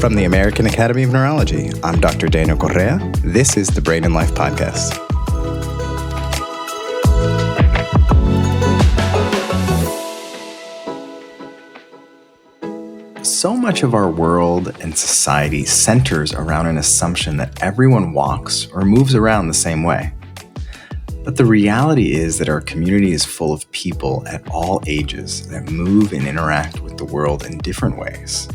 From the American Academy of Neurology, I'm Dr. Daniel Correa. This is the Brain and Life Podcast. So much of our world and society centers around an assumption that everyone walks or moves around the same way. But the reality is that our community is full of people at all ages that move and interact with the world in different ways.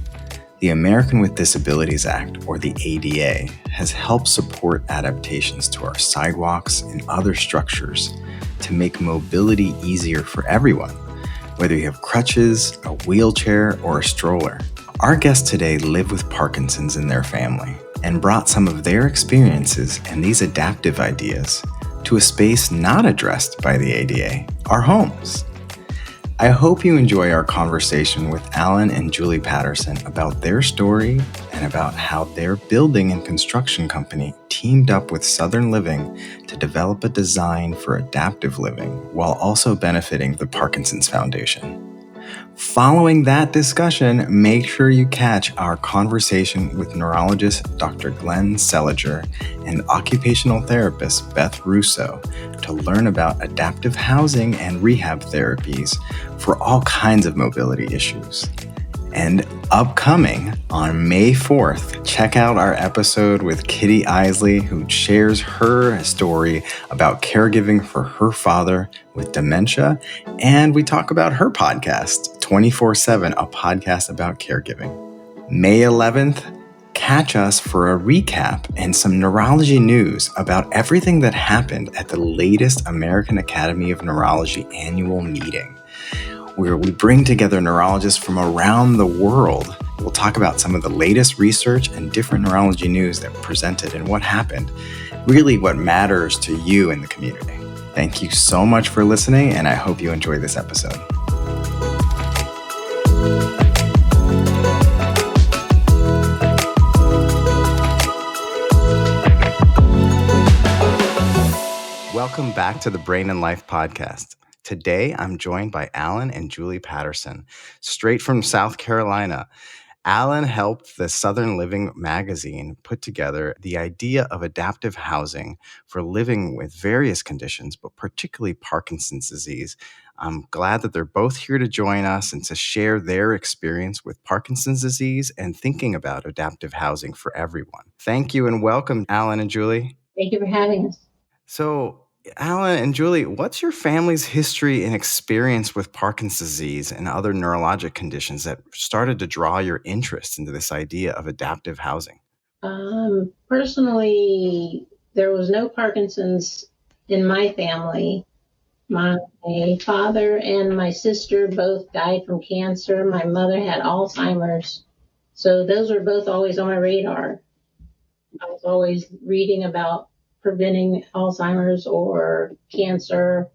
The American with Disabilities Act, or the ADA, has helped support adaptations to our sidewalks and other structures to make mobility easier for everyone, whether you have crutches, a wheelchair, or a stroller. Our guests today live with Parkinson's in their family and brought some of their experiences and these adaptive ideas to a space not addressed by the ADA, our homes. I hope you enjoy our conversation with Alan and Julie Patterson about their story and about how their building and construction company teamed up with Southern Living to develop a design for adaptive living while also benefiting the Parkinson's Foundation. Following that discussion, make sure you catch our conversation with neurologist Dr. Seliger and occupational therapist Beth Russo to learn about adaptive housing and rehab therapies for all kinds of mobility issues. And upcoming on May 4th, check out our episode with Kitty Isley, who shares her story about caregiving for her father with dementia. And we talk about her podcast, 24/7, a podcast about caregiving. May 11th, catch us for a recap and some neurology news about everything that happened at the latest American Academy of Neurology annual meeting, where we bring together neurologists from around the world. We'll talk about some of the latest research and different neurology news that were presented and what happened, really what matters to you in the community. Thank you so much for listening, and I hope you enjoy this episode. Welcome back to the Brain and Life Podcast. Today, I'm joined by Alan and Julie Patterson, straight from South Carolina. Alan helped the Southern Living magazine put together the idea of adaptive housing for living with various conditions, but particularly Parkinson's disease. I'm glad that they're both here to join us and to share their experience with Parkinson's disease and thinking about adaptive housing for everyone. Thank you and welcome, Alan and Julie. Thank you for having us. So, Alan and Julie, what's your family's history and experience with Parkinson's disease and other neurologic conditions that started to draw your interest into this idea of adaptive housing? Personally, there was no Parkinson's in my family. My father and my sister both died from cancer. My mother had Alzheimer's. So those were both always on my radar. I was always reading about preventing Alzheimer's or cancer,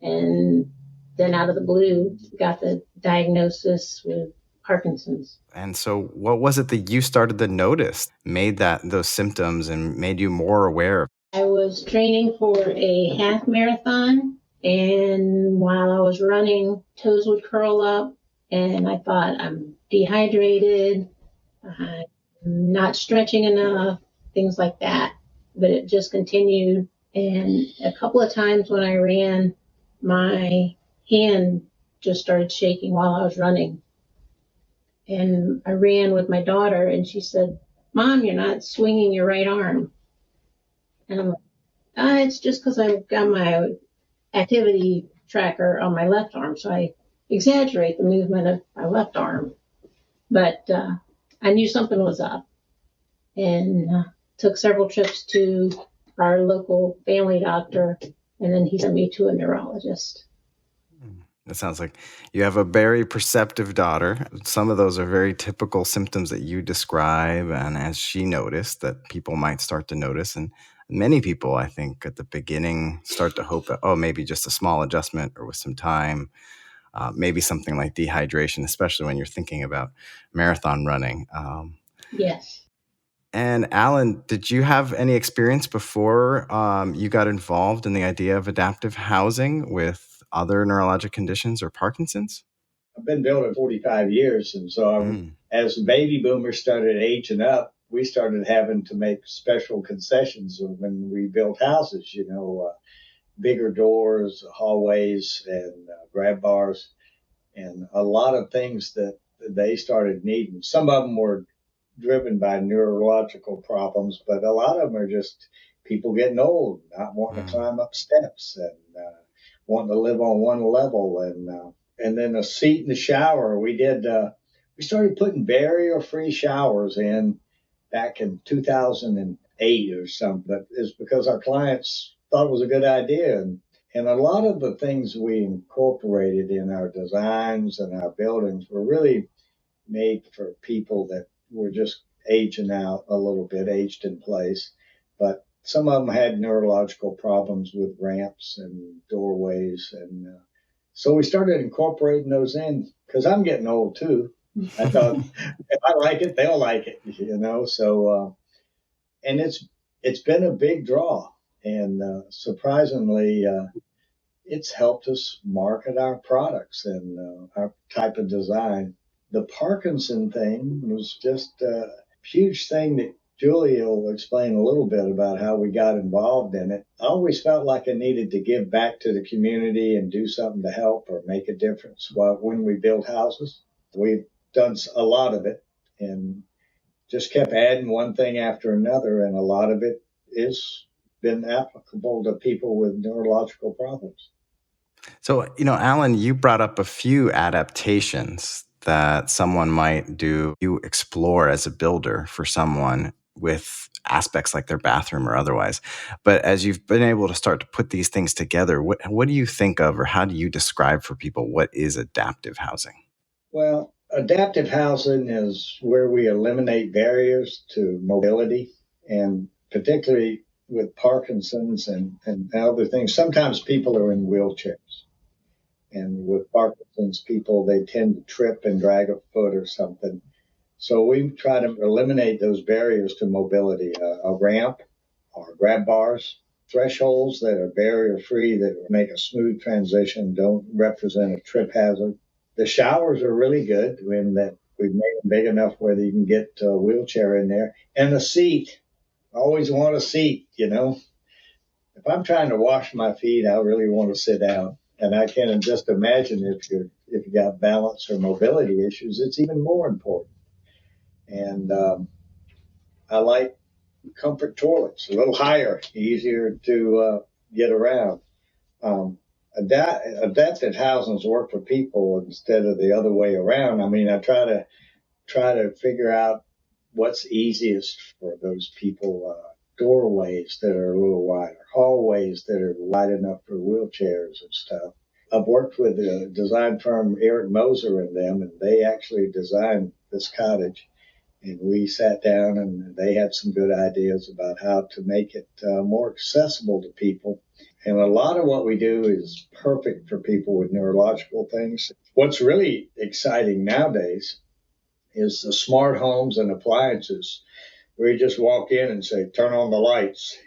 and then out of the blue got the diagnosis with Parkinson's. And so what was it that you started to notice made those symptoms and made you more aware? I was training for a half marathon, and while I was running, toes would curl up, and I thought, I'm dehydrated, I'm not stretching enough, things like that. But it just continued. And a couple of times when I ran, my hand just started shaking while I was running. And I ran with my daughter, and she said, "Mom, you're not swinging your right arm." And I'm like, it's just because I've got my activity tracker on my left arm, so I exaggerate the movement of my left arm. But I knew something was up. And took several trips to our local family doctor, and then he sent me to a neurologist. It sounds like you have a very perceptive daughter. Some of those are very typical symptoms that you describe, and as she noticed, that people might start to notice. And many people, I think, at the beginning start to hope that, maybe just a small adjustment or with some time, maybe something like dehydration, especially when you're thinking about marathon running. Yes. And Alan, did you have any experience before you got involved in the idea of adaptive housing with other neurologic conditions or Parkinson's? I've been building 45 years. And so as baby boomers started aging up, we started having to make special concessions when we built houses, bigger doors, hallways, and grab bars, and a lot of things that they started needing. Some of them were driven by neurological problems, but a lot of them are just people getting old, not wanting to climb up steps, and wanting to live on one level, and then a seat in the shower. We started putting barrier-free showers in back in 2008 or something, but it's because our clients thought it was a good idea. And a lot of the things we incorporated in our designs and our buildings were really made for people that were just aging out a little bit, aged in place. But some of them had neurological problems with ramps and doorways. And so we started incorporating those in because I'm getting old too. I thought if I like it, they'll like it, So, and it's been a big draw, and surprisingly, it's helped us market our products and our type of design. The Parkinson thing was just a huge thing that Julie will explain a little bit about how we got involved in it. I always felt like I needed to give back to the community and do something to help or make a difference when we build houses. We've done a lot of it and just kept adding one thing after another, and a lot of it is been applicable to people with neurological problems. So, Alan, you brought up a few adaptations that someone might do, you explore as a builder for someone with aspects like their bathroom or otherwise. But as you've been able to start to put these things together, what do you think of, or how do you describe for people what is adaptive housing? Well, adaptive housing is where we eliminate barriers to mobility, and particularly with Parkinson's and other things. Sometimes people are in wheelchairs. And with Parkinson's people, they tend to trip and drag a foot or something. So we try to eliminate those barriers to mobility, a ramp or grab bars, thresholds that are barrier-free that make a smooth transition, don't represent a trip hazard. The showers are really good in that we've made them big enough where you can get a wheelchair in there. And a seat. I always want a seat, If I'm trying to wash my feet, I really want to sit down. And I can just imagine if you got balance or mobility issues, it's even more important. And I like comfort toilets, a little higher, easier to get around. Adapted housings work for people instead of the other way around. I mean, I try to figure out what's easiest for those people. Doorways that are a little wider, hallways that are wide enough for wheelchairs and stuff. I've worked with the design firm Eric Moser and them, and they actually designed this cottage. And we sat down and they had some good ideas about how to make it more accessible to people. And a lot of what we do is perfect for people with neurological things. What's really exciting nowadays is the smart homes and appliances, where you just walk in and say, turn on the lights,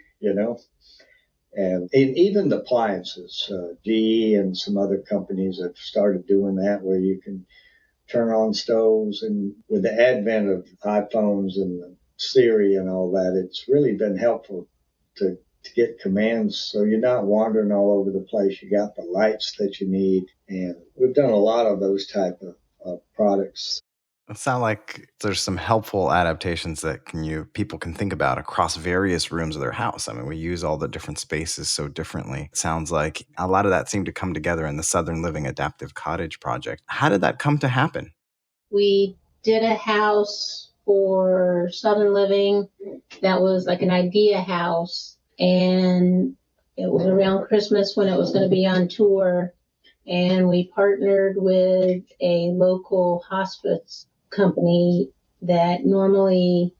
And even the appliances, GE and some other companies have started doing that, where you can turn on stoves. And with the advent of iPhones and Siri and all that, it's really been helpful to get commands so you're not wandering all over the place. You got the lights that you need. And we've done a lot of those type of products. It sounds like there's some helpful adaptations that people can think about across various rooms of their house. I mean, we use all the different spaces so differently. It sounds like a lot of that seemed to come together in the Southern Living Adaptive Cottage project. How did that come to happen? We did a house for Southern Living that was like an idea house, and it was around Christmas when it was going to be on tour. And we partnered with a local hospice company that normally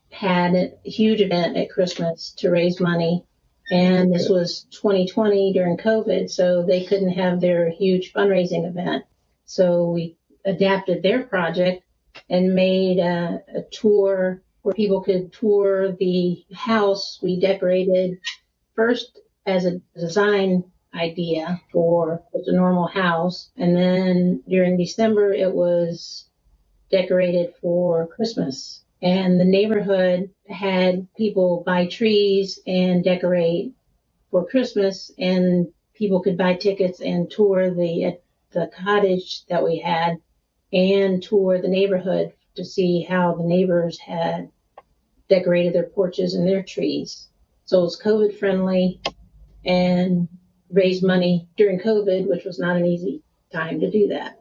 had a huge event at Christmas to raise money. And this was 2020 during COVID, so they couldn't have their huge fundraising event. So we adapted their project and made a tour where people could tour the house. We decorated first as a design idea for just a normal house. And then during December, it was decorated for Christmas. And the neighborhood had people buy trees and decorate for Christmas, and people could buy tickets and tour the cottage that we had and tour the neighborhood to see how the neighbors had decorated their porches and their trees. So it was COVID friendly and raised money during COVID, which was not an easy time to do that.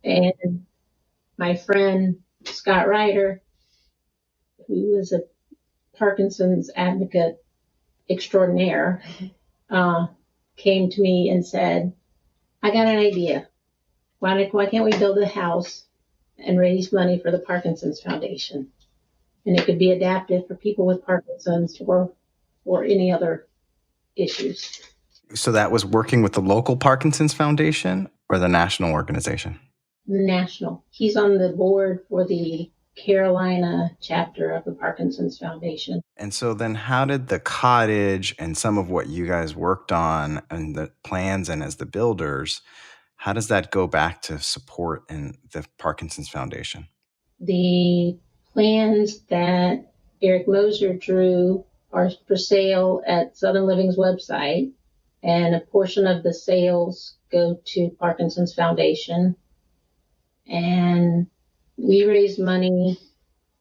And my friend Scott Ryder, who is a Parkinson's advocate extraordinaire, came to me and said, I got an idea. Why can't we build a house and raise money for the Parkinson's Foundation? And it could be adapted for people with Parkinson's or any other issues. So that was working with the local Parkinson's Foundation or the national organization? The national. He's on the board for the Carolina chapter of the Parkinson's Foundation. And so then how did the cottage and some of what you guys worked on and the plans and as the builders, how does that go back to support in the Parkinson's Foundation? The plans that Eric Moser drew are for sale at Southern Living's website, and a portion of the sales go to Parkinson's Foundation. And we raised money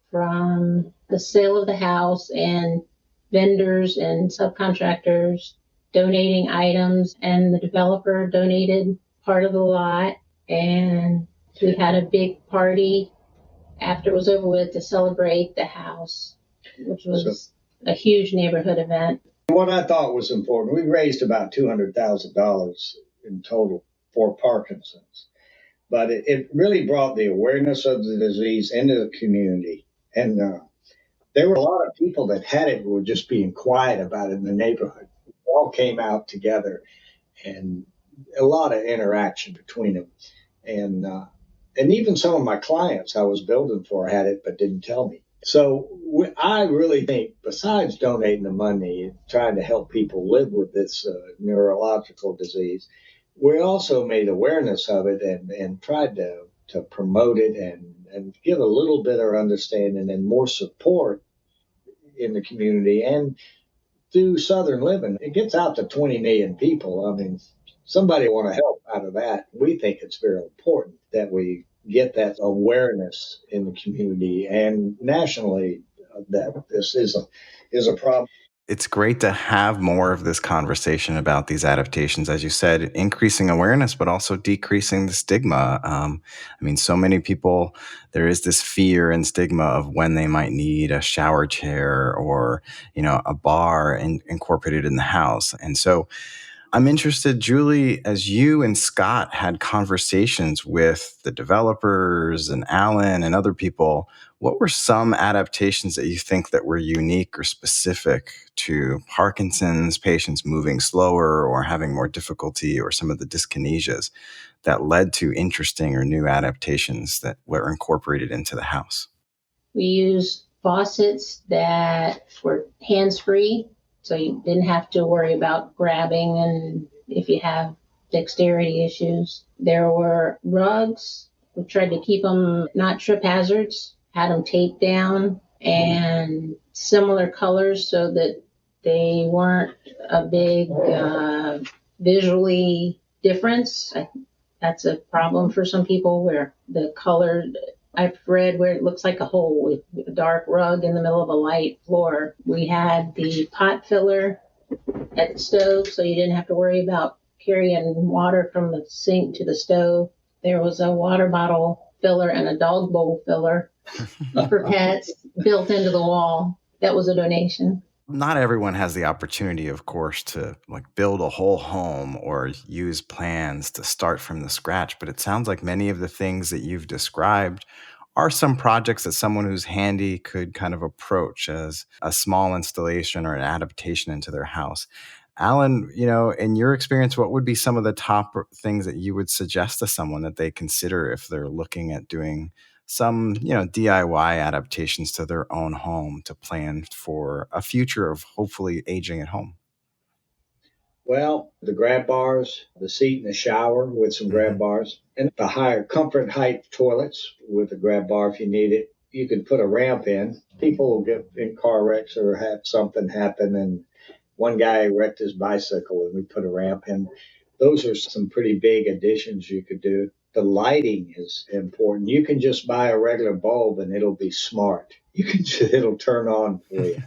from the sale of the house and vendors and subcontractors donating items, and the developer donated part of the lot. And we had a big party after it was over with to celebrate the house, which was a huge neighborhood event. What I thought was important, we raised about $200,000 in total for Parkinson's. But it really brought the awareness of the disease into the community. And there were a lot of people that had it who were just being quiet about it in the neighborhood. We all came out together, and a lot of interaction between them. And even some of my clients I was building for had it but didn't tell me. So I really think, besides donating the money and trying to help people live with this neurological disease, we also made awareness of it and tried to promote it and give a little bit of understanding and more support in the community. And through Southern Living, it gets out to 20 million people. I mean, somebody want to help out of that. We think it's very important that we get that awareness in the community and nationally that this is a problem. It's great to have more of this conversation about these adaptations, as you said, increasing awareness, but also decreasing the stigma. I mean, so many people, there is this fear and stigma of when they might need a shower chair or, a bar incorporated in the house. And so I'm interested, Julie, as you and Scott had conversations with the developers and Allen and other people, what were some adaptations that you think that were unique or specific to Parkinson's patients moving slower or having more difficulty, or some of the dyskinesias that led to interesting or new adaptations that were incorporated into the house? We used faucets that were hands-free, so you didn't have to worry about grabbing and if you have dexterity issues. There were rugs. We tried to keep them not trip hazards, had them taped down and similar colors so that they weren't a big visually difference. That's a problem for some people where the color, I've read where it looks like a hole with a dark rug in the middle of a light floor. We had the pot filler at the stove, so you didn't have to worry about carrying water from the sink to the stove. There was a water bottle filler and a dog bowl filler for pets built into the wall. That was a donation. Not everyone has the opportunity, of course, to build a whole home or use plans to start from the scratch. But it sounds like many of the things that you've described are some projects that someone who's handy could kind of approach as a small installation or an adaptation into their house. Allen, in your experience, what would be some of the top things that you would suggest to someone that they consider if they're looking at doing some, DIY adaptations to their own home to plan for a future of hopefully aging at home? Well, the grab bars, the seat in the shower with some grab bars, and the higher comfort height toilets with a grab bar if you need it. You can put a ramp in. People will get in car wrecks or have something happen, and one guy wrecked his bicycle, and we put a ramp in. Those are some pretty big additions you could do. The lighting is important. You can just buy a regular bulb, and it'll be smart. You can it'll turn on for you.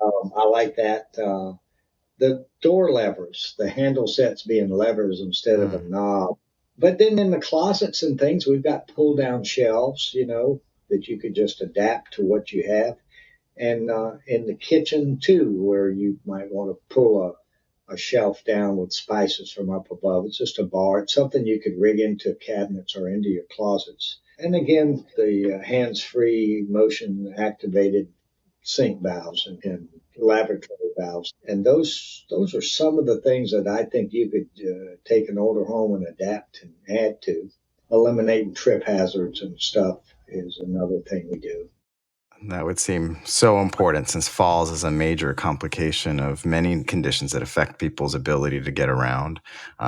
I like that. The door levers, the handle sets being levers instead of a knob. But then in the closets and things, we've got pull down shelves, that you could just adapt to what you have. And in the kitchen too, where you might want to pull a shelf down with spices from up above. It's just a bar. It's something you could rig into cabinets or into your closets. And again, the hands-free, motion-activated sink valves and laboratory valves. And those are some of the things that I think you could take an older home and adapt and add to. Eliminating trip hazards and stuff is another thing we do. That would seem so important since falls is a major complication of many conditions that affect people's ability to get around,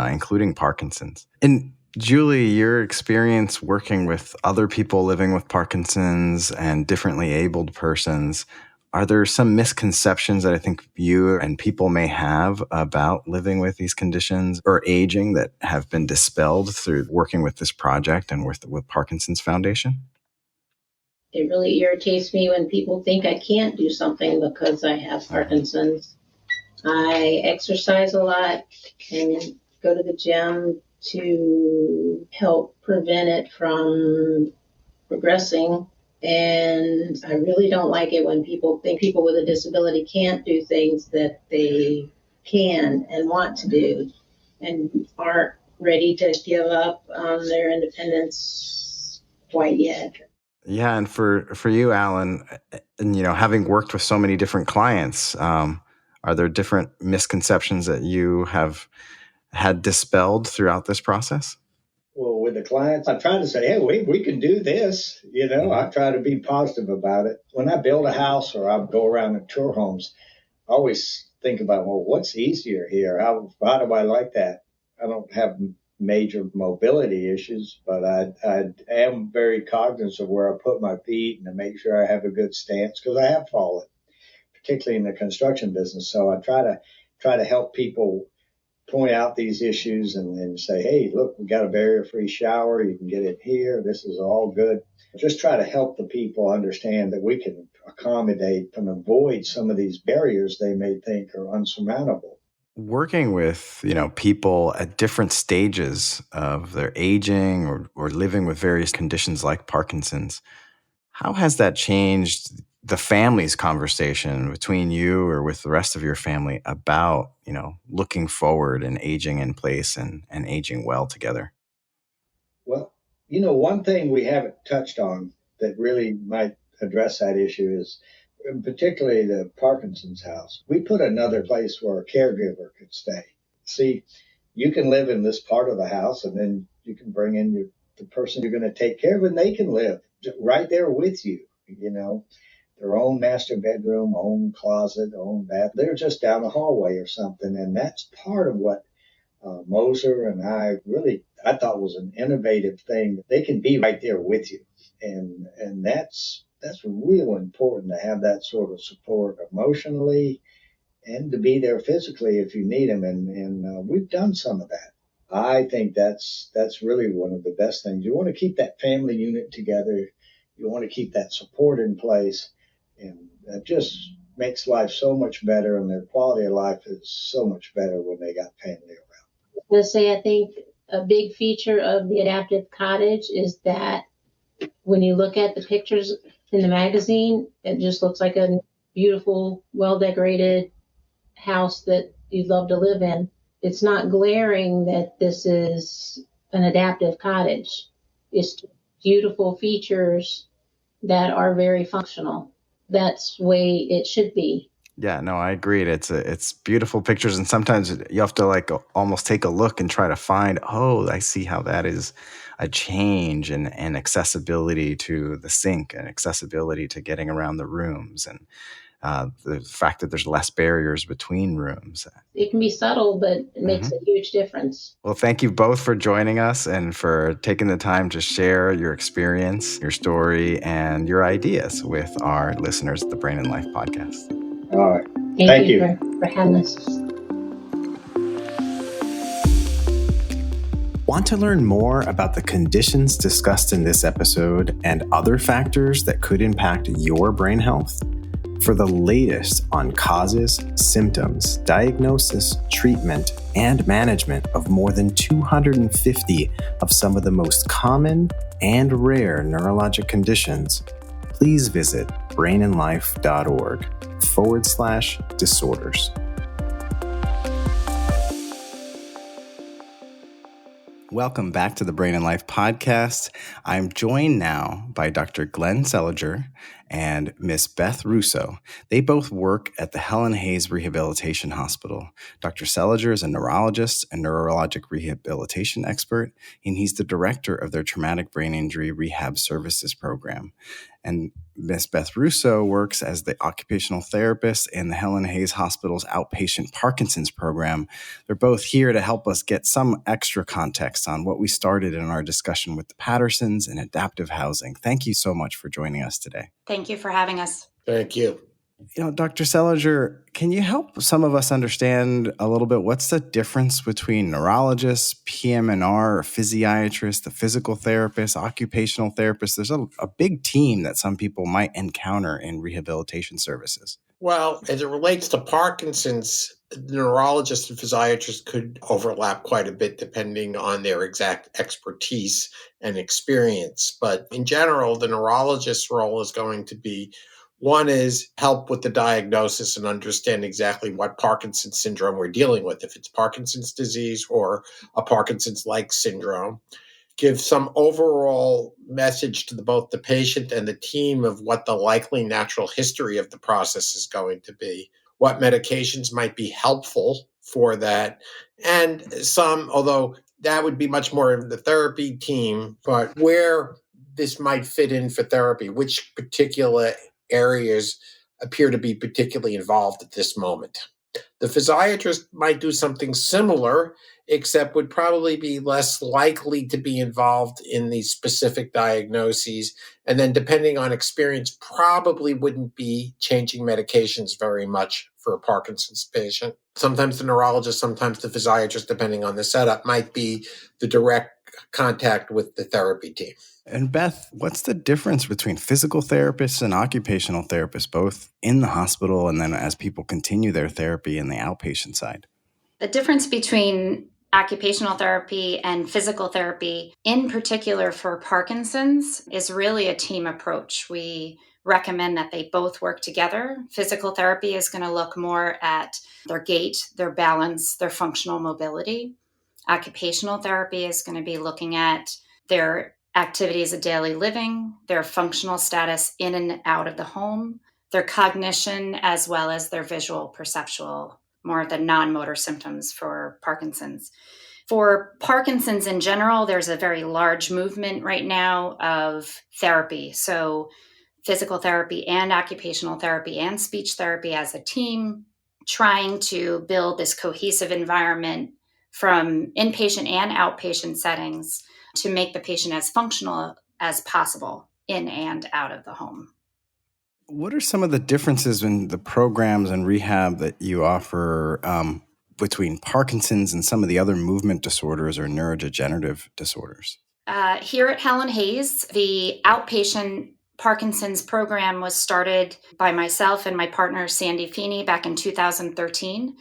including Parkinson's. And Julie, your experience working with other people living with Parkinson's and differently abled persons, are there some misconceptions that I think you and people may have about living with these conditions or aging that have been dispelled through working with this project and with Parkinson's Foundation? It really irritates me when people think I can't do something because I have Parkinson's. I exercise a lot and go to the gym to help prevent it from progressing. And I really don't like it when people think people with a disability can't do things that they can and want to do and aren't ready to give up on their independence quite yet. Yeah, and for you, Alan, and having worked with so many different clients, are there different misconceptions that you have had dispelled throughout this process? Well, with the clients, I try to say, hey, we can do this. I try to be positive about it. When I build a house or I go around and tour homes, I always think about, well, what's easier here? How do I like that? I don't have major mobility issues, but I am very cognizant of where I put my feet and to make sure I have a good stance because I have fallen, particularly in the construction business. So I try to help people point out these issues and say, hey, look, we got a barrier-free shower. You can get it here. This is all good. Just try to help the people understand that we can accommodate and avoid some of these barriers they may think are unsurmountable. Working with, people at different stages of their aging or living with various conditions like Parkinson's, how has that changed the family's conversation between you or with the rest of your family about, looking forward and aging in place and aging well together? Well, one thing we haven't touched on that really might address that issue is particularly the Parkinson's house. We put another place where a caregiver could stay. See, you can live in this part of the house and then you can bring in the person you're going to take care of and they can live right there with you, their own master bedroom, own closet, own bath. They're just down the hallway or something. And that's part of what Moser and I thought was an innovative thing. They can be right there with you. And that's real important to have that sort of support emotionally and to be there physically if you need them. And we've done some of that. I think that's really one of the best things. You want to keep that family unit together. You want to keep that support in place. And that just makes life so much better. And their quality of life is so much better when they got family around. Let's say I think a big feature of the adaptive cottage is that when you look at the pictures in the magazine, it just looks like a beautiful, well-decorated house that you'd love to live in. It's not glaring that this is an adaptive cottage. It's beautiful features that are very functional. That's the way it should be. Yeah, no, I agree. It's beautiful pictures, and sometimes you have to almost take a look and try to find, oh, I see how that is a change and accessibility to the sink and accessibility to getting around the rooms. And the fact that there's less barriers between rooms. It can be subtle, but it makes a huge difference. Well, thank you both for joining us and for taking the time to share your experience, your story, and your ideas with our listeners at the Brain and Life podcast. All right. Thank you. For having us. Want to learn more about the conditions discussed in this episode and other factors that could impact your brain health? For the latest on causes, symptoms, diagnosis, treatment, and management of more than 250 of some of the most common and rare neurologic conditions, please visit brainandlife.org/disorders. Welcome back to the Brain and Life podcast. I'm joined now by Dr. Glenn Seliger and Ms. Beth Russo. They both work at the Helen Hayes Rehabilitation Hospital. Dr. Seliger is a neurologist and neurologic rehabilitation expert, and he's the director of their Traumatic Brain Injury Rehab Services program. And Ms. Beth Russo works as the occupational therapist in the Helen Hayes Hospital's outpatient Parkinson's program. They're both here to help us get some extra context on what we started in our discussion with the Pattersons and adaptive housing. Thank you so much for joining us today. Thank you for having us. Thank you. Dr. Seliger, can you help some of us understand a little bit what's the difference between neurologists, PM&R, or physiatrists, the physical therapist, occupational therapist? There's a big team that some people might encounter in rehabilitation services. Well, as it relates to Parkinson's, neurologists and physiatrists could overlap quite a bit depending on their exact expertise and experience. But in general, the neurologist's role is going to be one is help with the diagnosis and understand exactly what Parkinson's syndrome we're dealing with, if it's Parkinson's disease or a Parkinson's-like syndrome. Give some overall message to both the patient and the team of what the likely natural history of the process is going to be, what medications might be helpful for that, and some, although that would be much more of the therapy team, but where this might fit in for therapy, which particular areas appear to be particularly involved at this moment. The physiatrist might do something similar, except would probably be less likely to be involved in these specific diagnoses. And then depending on experience, probably wouldn't be changing medications very much for a Parkinson's patient. Sometimes the neurologist, sometimes the physiatrist, depending on the setup, might be the direct contact with the therapy team. And Beth, what's the difference between physical therapists and occupational therapists, both in the hospital and then as people continue their therapy in the outpatient side? The difference between occupational therapy and physical therapy, in particular for Parkinson's, is really a team approach. We recommend that they both work together. Physical therapy is going to look more at their gait, their balance, their functional mobility. Occupational therapy is going to be looking at their activities of daily living, their functional status in and out of the home, their cognition, as well as their visual, perceptual, more of the non-motor symptoms for Parkinson's. For Parkinson's in general, there's a very large movement right now of therapy. So physical therapy and occupational therapy and speech therapy as a team, trying to build this cohesive environment from inpatient and outpatient settings to make the patient as functional as possible in and out of the home. What are some of the differences in the programs and rehab that you offer between Parkinson's and some of the other movement disorders or neurodegenerative disorders? Here at Helen Hayes, the outpatient Parkinson's program was started by myself and my partner, Sandy Feeney, back in 2013.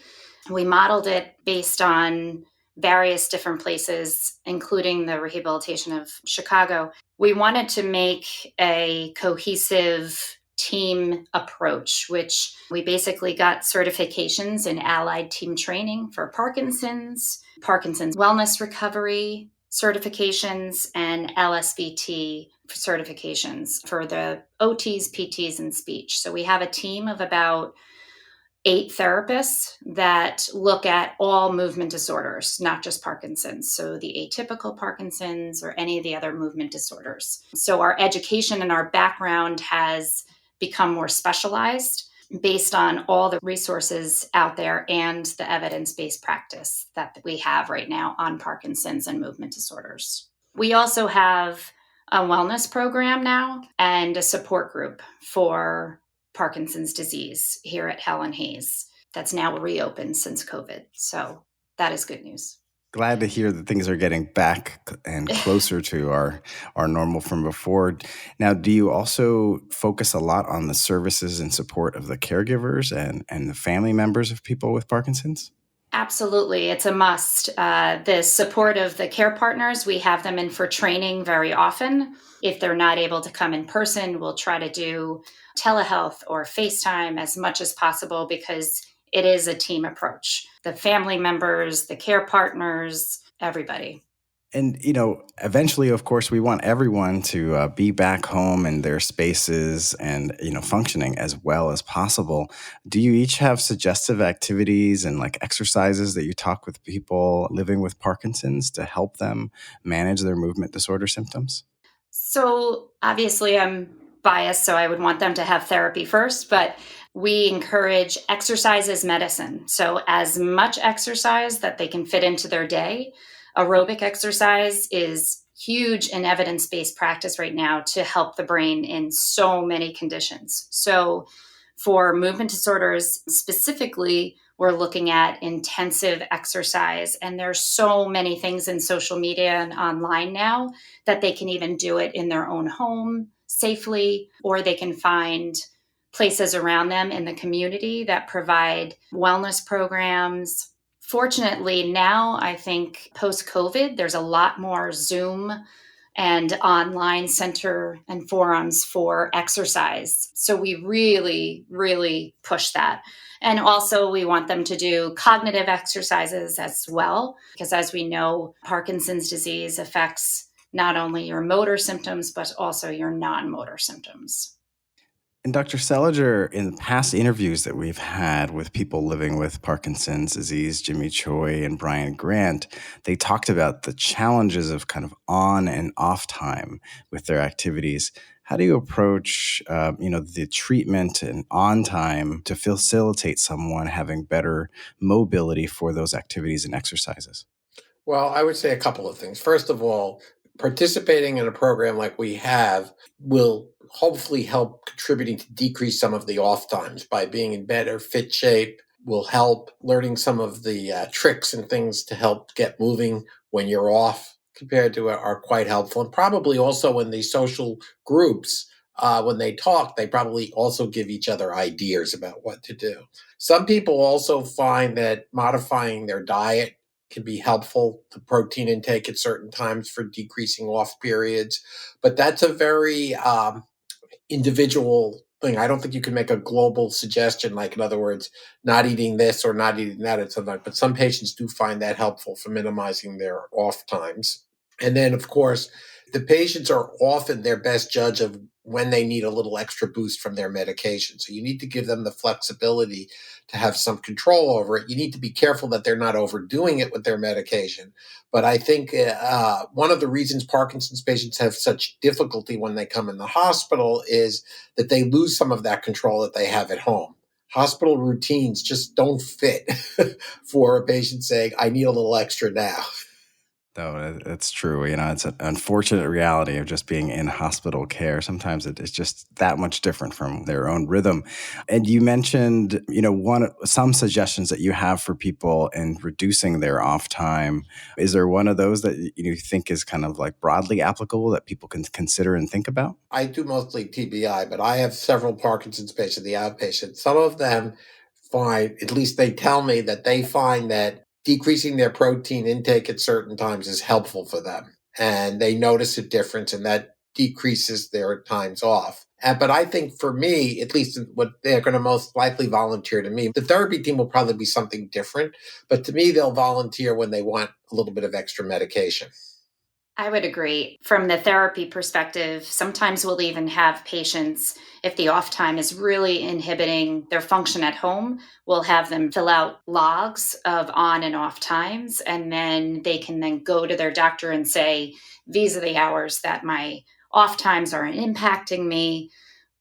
We modeled it based on various different places, including the rehabilitation of Chicago. We wanted to make a cohesive team approach, which we basically got certifications in allied team training for Parkinson's wellness recovery certifications, and LSVT certifications for the OTs, PTs, and speech. So we have a team of about 8 therapists that look at all movement disorders, not just Parkinson's. So the atypical Parkinson's or any of the other movement disorders. So our education and our background has become more specialized. based on all the resources out there and the evidence-based practice that we have right now on Parkinson's and movement disorders. We also have a wellness program now and a support group for Parkinson's disease here at Helen Hayes that's now reopened since COVID. So that is good news. Glad to hear that things are getting back and closer to our normal from before. Now, do you also focus a lot on the services and support of the caregivers and the family members of people with Parkinson's? Absolutely. It's a must. The support of the care partners, we have them in for training very often. If they're not able to come in person, we'll try to do telehealth or FaceTime as much as possible because it is a team approach. The family members, the care partners, everybody. And, eventually, of course, we want everyone to be back home in their spaces and, functioning as well as possible. Do you each have suggestive activities and like exercises that you talk with people living with Parkinson's to help them manage their movement disorder symptoms? So obviously I'm biased, so I would want them to have therapy first, but we encourage exercise as medicine. So as much exercise that they can fit into their day. Aerobic exercise is huge in evidence-based practice right now to help the brain in so many conditions. So for movement disorders specifically, we're looking at intensive exercise. And there's so many things in social media and online now that they can even do it in their own home safely, or they can find places around them in the community that provide wellness programs. Fortunately, now I think post-COVID, there's a lot more Zoom and online center and forums for exercise. So we really, really push that. And also we want them to do cognitive exercises as well, because as we know, Parkinson's disease affects not only your motor symptoms, but also your non-motor symptoms. And Dr. Seliger, in past interviews that we've had with people living with Parkinson's disease, Jimmy Choi and Brian Grant, they talked about the challenges of kind of on and off time with their activities. How do you approach, the treatment and on time to facilitate someone having better mobility for those activities and exercises? Well, I would say a couple of things. First of all, participating in a program like we have will hopefully help contributing to decrease some of the off times by being in better fit shape will help. Learning some of the tricks and things to help get moving when you're off compared to are quite helpful. And probably also in the social groups, when they talk, they probably also give each other ideas about what to do. Some people also find that modifying their diet can be helpful, the protein intake at certain times for decreasing off periods. But that's a very individual thing. I don't think you can make a global suggestion, like, in other words, not eating this or not eating that at some time. But some patients do find that helpful for minimizing their off times. And then, of course, the patients are often their best judge of when they need a little extra boost from their medication. So you need to give them the flexibility to have some control over it. You need to be careful that they're not overdoing it with their medication. But I think one of the reasons Parkinson's patients have such difficulty when they come in the hospital is that they lose some of that control that they have at home. Hospital routines just don't fit for a patient saying, I need a little extra now. No, that's true. It's an unfortunate reality of just being in hospital care. Sometimes it's just that much different from their own rhythm. And you mentioned, some suggestions that you have for people in reducing their off time. Is there one of those that you think is kind of like broadly applicable that people can consider and think about? I do mostly TBI, but I have several Parkinson's patients, the outpatient. Some of them find, at least they tell me that they find that decreasing their protein intake at certain times is helpful for them. And they notice a difference, and that decreases their times off. But I think for me, at least what they're going to most likely volunteer to me, the therapy team will probably be something different. But to me, they'll volunteer when they want a little bit of extra medication. I would agree. From the therapy perspective, sometimes we'll even have patients, if the off time is really inhibiting their function at home, we'll have them fill out logs of on and off times, and then they can then go to their doctor and say, these are the hours that my off times are impacting me.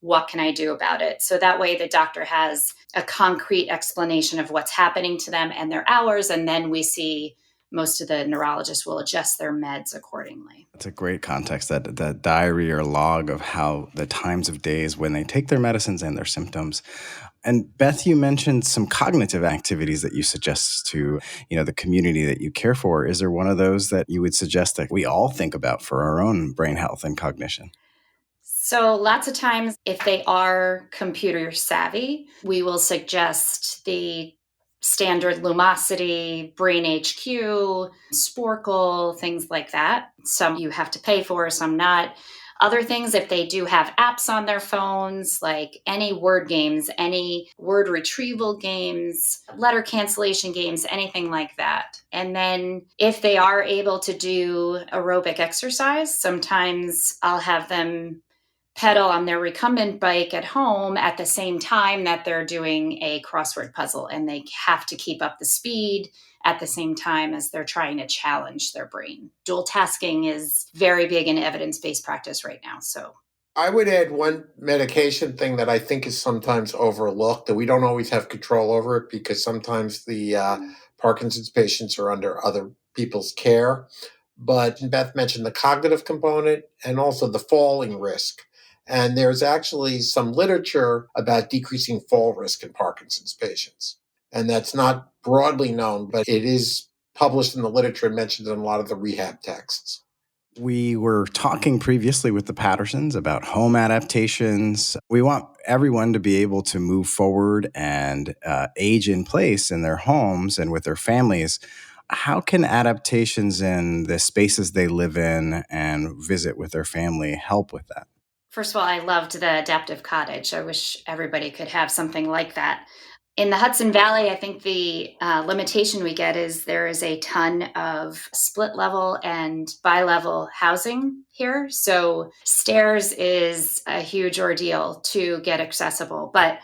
what can I do about it? So that way the doctor has a concrete explanation of what's happening to them and their hours. And then we see most of the neurologists will adjust their meds accordingly. That's a great context, that diary or log of how the times of days when they take their medicines and their symptoms. And Beth, you mentioned some cognitive activities that you suggest to, the community that you care for. Is there one of those that you would suggest that we all think about for our own brain health and cognition? So lots of times, if they are computer savvy, we will suggest the standard Lumosity, Brain HQ, Sporkle, things like that. Some you have to pay for, some not. Other things, if they do have apps on their phones, like any word games, any word retrieval games, letter cancellation games, anything like that. And then if they are able to do aerobic exercise, sometimes I'll have them pedal on their recumbent bike at home at the same time that they're doing a crossword puzzle, and they have to keep up the speed at the same time as they're trying to challenge their brain. Dual tasking is very big in evidence-based practice right now. So I would add one medication thing that I think is sometimes overlooked, that we don't always have control over it because sometimes the Parkinson's patients are under other people's care. But Beth mentioned the cognitive component and also the falling risk. And there's actually some literature about decreasing fall risk in Parkinson's patients. And that's not broadly known, but it is published in the literature and mentioned in a lot of the rehab texts. We were talking previously with the Pattersons about home adaptations. We want everyone to be able to move forward and age in place in their homes and with their families. How can adaptations in the spaces they live in and visit with their family help with that? first of all, I loved the adaptive cottage. I wish everybody could have something like that. In the Hudson Valley, I think the limitation we get is there is a ton of split level and bi-level housing here. So stairs is a huge ordeal to get accessible, but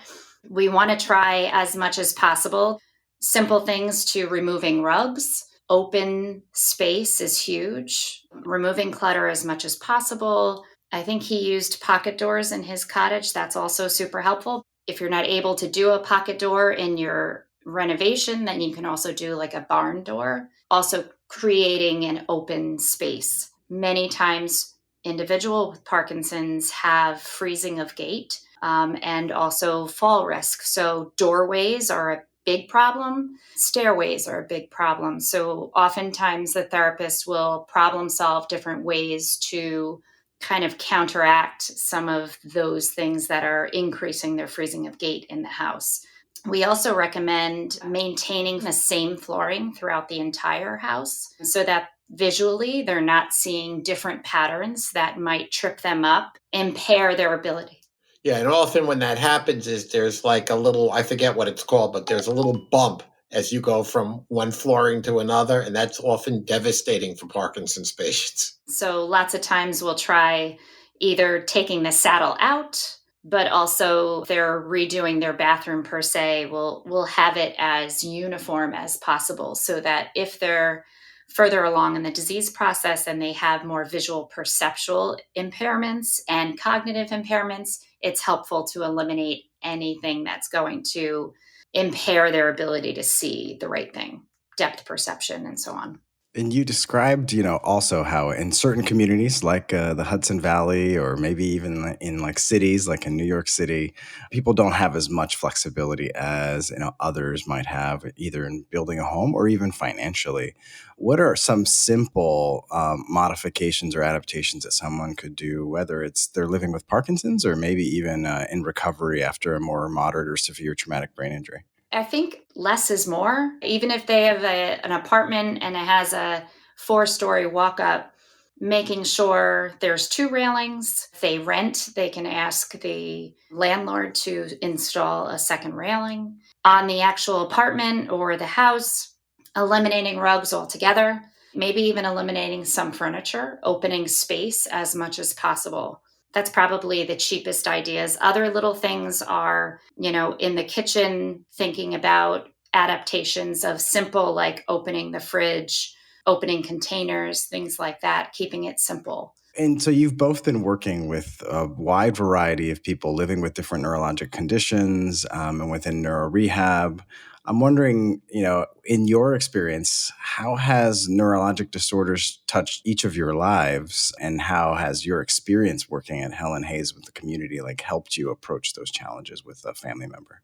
we want to try as much as possible. Simple things to removing rugs. Open space is huge. Removing clutter as much as possible. I think he used pocket doors in his cottage. That's also super helpful. If you're not able to do a pocket door in your renovation, then you can also do like a barn door. Also creating an open space. Many times individuals with Parkinson's have freezing of gait and also fall risk. So doorways are a big problem. Stairways are a big problem. So oftentimes the therapist will problem solve different ways to kind of counteract some of those things that are increasing their freezing of gait in the house. We also recommend maintaining the same flooring throughout the entire house so that visually they're not seeing different patterns that might trip them up, impair their ability. Yeah, and often when that happens is there's like a little, I forget what it's called, but there's a little bump as you go from one flooring to another, and that's often devastating for Parkinson's patients. So lots of times we'll try either taking the saddle out, but also if they're redoing their bathroom per se, we'll have it as uniform as possible so that if they're further along in the disease process and they have more visual perceptual impairments and cognitive impairments, it's helpful to eliminate anything that's going to impair their ability to see the right thing, depth perception, and so on. And you described, also how in certain communities like the Hudson Valley or maybe even in like cities like in New York City, people don't have as much flexibility as, others might have either in building a home or even financially. What are some simple modifications or adaptations that someone could do, whether it's they're living with Parkinson's or maybe even in recovery after a more moderate or severe traumatic brain injury? I think less is more. Even if they have an apartment and it has a 4-story walk up, making sure there's 2 railings. If they rent, they can ask the landlord to install a second railing. On the actual apartment or the house, eliminating rugs altogether, maybe even eliminating some furniture, opening space as much as possible. That's probably the cheapest ideas. Other little things are, in the kitchen, thinking about adaptations of simple, like opening the fridge opening containers, things like that, keeping it simple. And so you've both been working with a wide variety of people living with different neurologic conditions and within neuro rehab. I'm wondering, in your experience, how has neurologic disorders touched each of your lives, and how has your experience working at Helen Hayes with the community helped you approach those challenges with a family member?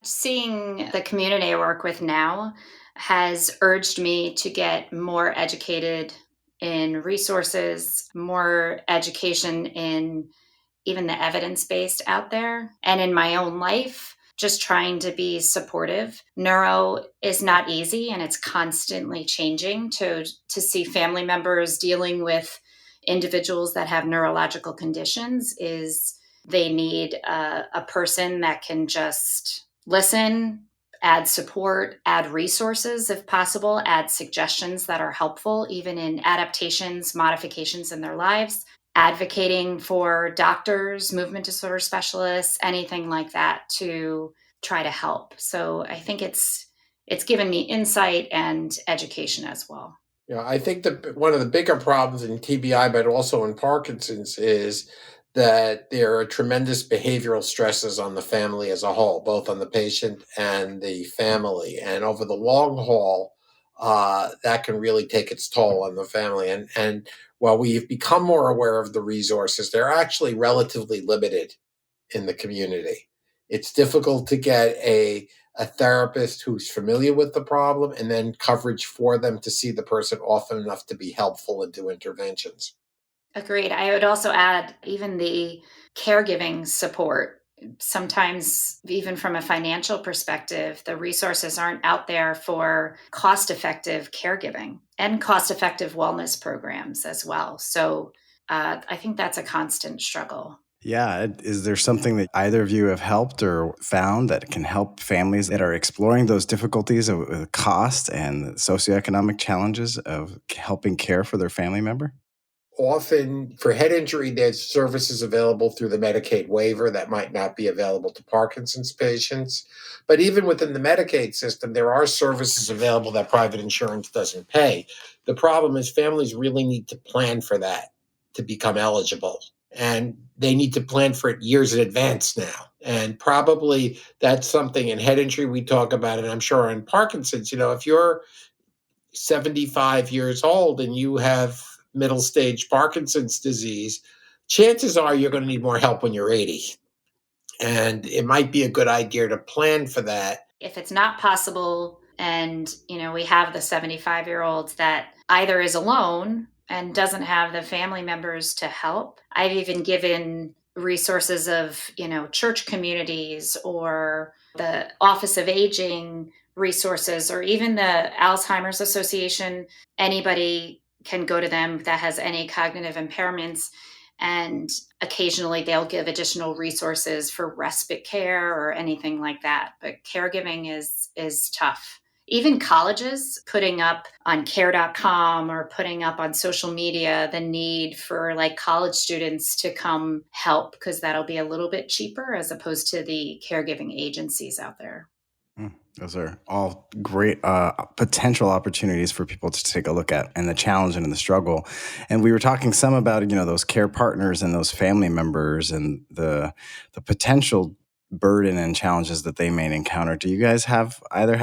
Seeing the community I work with now has urged me to get more educated in resources, more education in even the evidence based out there, and in my own life, just trying to be supportive. Neuro is not easy, and it's constantly changing. To see family members dealing with individuals that have neurological conditions is they need a person that can just listen, add support, add resources if possible, add suggestions that are helpful, even in adaptations, modifications in their lives, advocating for doctors, movement disorder specialists, anything like that to try to help. So I think it's given me insight and education as well. I think that one of the bigger problems in TBI, but also in Parkinson's, is that there are tremendous behavioral stresses on the family as a whole, both on the patient and the family. And over the long haul, that can really take its toll on the family. And while we've become more aware of the resources, they're actually relatively limited in the community. It's difficult to get a therapist who's familiar with the problem and then coverage for them to see the person often enough to be helpful and do interventions. Agreed. I would also add even the caregiving support. Sometimes, even from a financial perspective, the resources aren't out there for cost effective caregiving and cost effective wellness programs as well. So I think that's a constant struggle. Yeah. Is there something that either of you have helped or found that can help families that are exploring those difficulties of cost and socioeconomic challenges of helping care for their family member? Often for head injury, there's services available through the Medicaid waiver that might not be available to Parkinson's patients. But even within the Medicaid system, there are services available that private insurance doesn't pay. The problem is families really need to plan for that to become eligible. And they need to plan for it years in advance now. And probably that's something in head injury we talk about, and I'm sure in Parkinson's, if you're 75 years old and you have middle stage Parkinson's disease, chances are you're going to need more help when you're 80. And it might be a good idea to plan for that. If it's not possible, and we have the 75-year-old that either is alone and doesn't have the family members to help. I've even given resources of, church communities or the Office of Aging resources, or even the Alzheimer's Association. Anybody can go to them that has any cognitive impairments, and occasionally they'll give additional resources for respite care or anything like that. But caregiving is tough. Even colleges putting up on care.com or putting up on social media the need for college students to come help, because that'll be a little bit cheaper as opposed to the caregiving agencies out there. Those are all great potential opportunities for people to take a look at, and the challenge and the struggle. And we were talking some about, those care partners and those family members and the potential burden and challenges that they may encounter. Do you guys have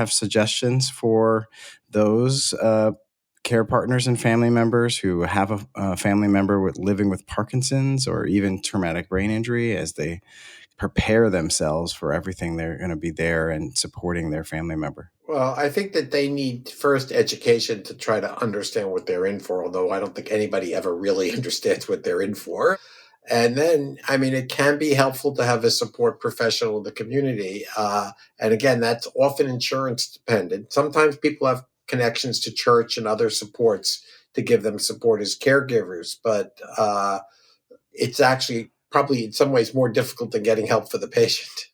suggestions for those care partners and family members who have a family member living with Parkinson's or even traumatic brain injury, as they prepare themselves for everything they're going to be there and supporting their family member? Well, I think that they need first education to try to understand what they're in for, although I don't think anybody ever really understands what they're in for. And then, it can be helpful to have a support professional in the community. And again, that's often insurance dependent. Sometimes people have connections to church and other supports to give them support as caregivers, but it's actually probably in some ways more difficult than getting help for the patient.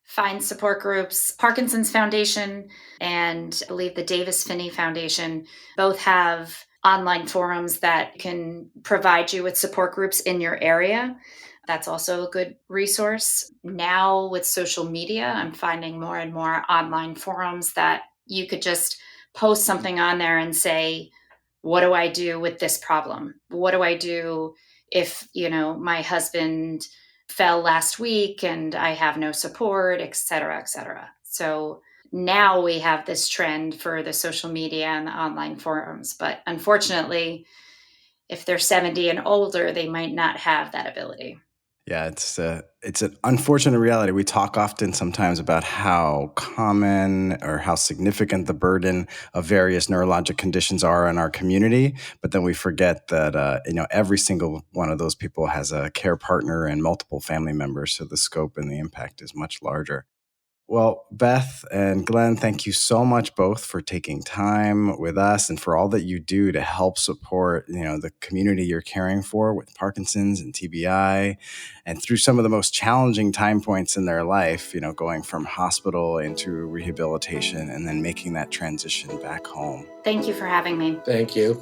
Find support groups. Parkinson's Foundation and I believe the Davis Finney Foundation both have online forums that can provide you with support groups in your area. That's also a good resource. Now with social media, I'm finding more and more online forums that you could just post something on there and say, what do I do with this problem? What do I do if, my husband fell last week and I have no support, et cetera, et cetera. So now we have this trend for the social media and the online forums. But unfortunately, if they're 70 and older, they might not have that ability. Yeah, it's an unfortunate reality. We talk often sometimes about how common or how significant the burden of various neurologic conditions are in our community, but then we forget that every single one of those people has a care partner and multiple family members, so the scope and the impact is much larger. Well, Beth and Glenn, thank you so much both for taking time with us and for all that you do to help support, the community you're caring for with Parkinson's and TBI, and through some of the most challenging time points in their life, going from hospital into rehabilitation and then making that transition back home. Thank you for having me. Thank you.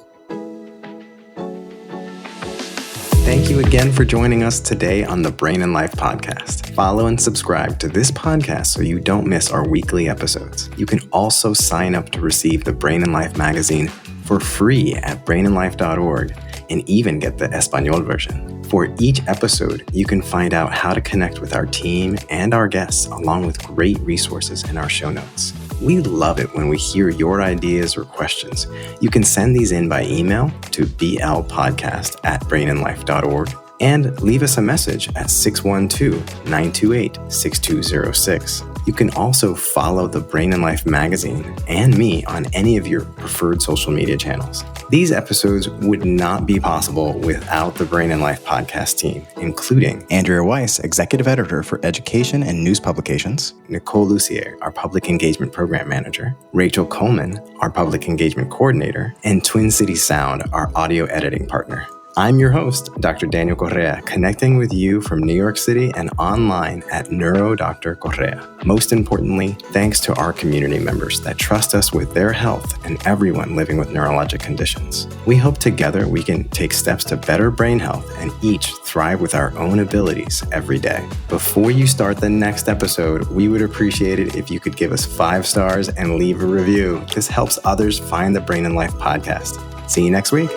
Thank you again for joining us today on the Brain and Life podcast. Follow and subscribe to this podcast so you don't miss our weekly episodes. You can also sign up to receive the Brain and Life magazine for free at brainandlife.org and even get the Espanol version. For each episode, you can find out how to connect with our team and our guests, along with great resources in our show notes. We love it when we hear your ideas or questions. You can send these in by email to blpodcast@brainandlife.org and leave us a message at 612-928-6206. You can also follow the Brain and Life magazine and me on any of your preferred social media channels. These episodes would not be possible without the Brain and Life podcast team, including Andrea Weiss, Executive Editor for Education and News Publications, Nicole Lucier, our Public Engagement Program Manager, Rachel Coleman, our Public Engagement Coordinator, and Twin City Sound, our audio editing partner. I'm your host, Dr. Daniel Correa, connecting with you from New York City and online at NeuroDr. Correa. Most importantly, thanks to our community members that trust us with their health and everyone living with neurologic conditions. We hope together we can take steps to better brain health and each thrive with our own abilities every day. Before you start the next episode, we would appreciate it if you could give us 5 stars and leave a review. This helps others find the Brain and Life podcast. See you next week.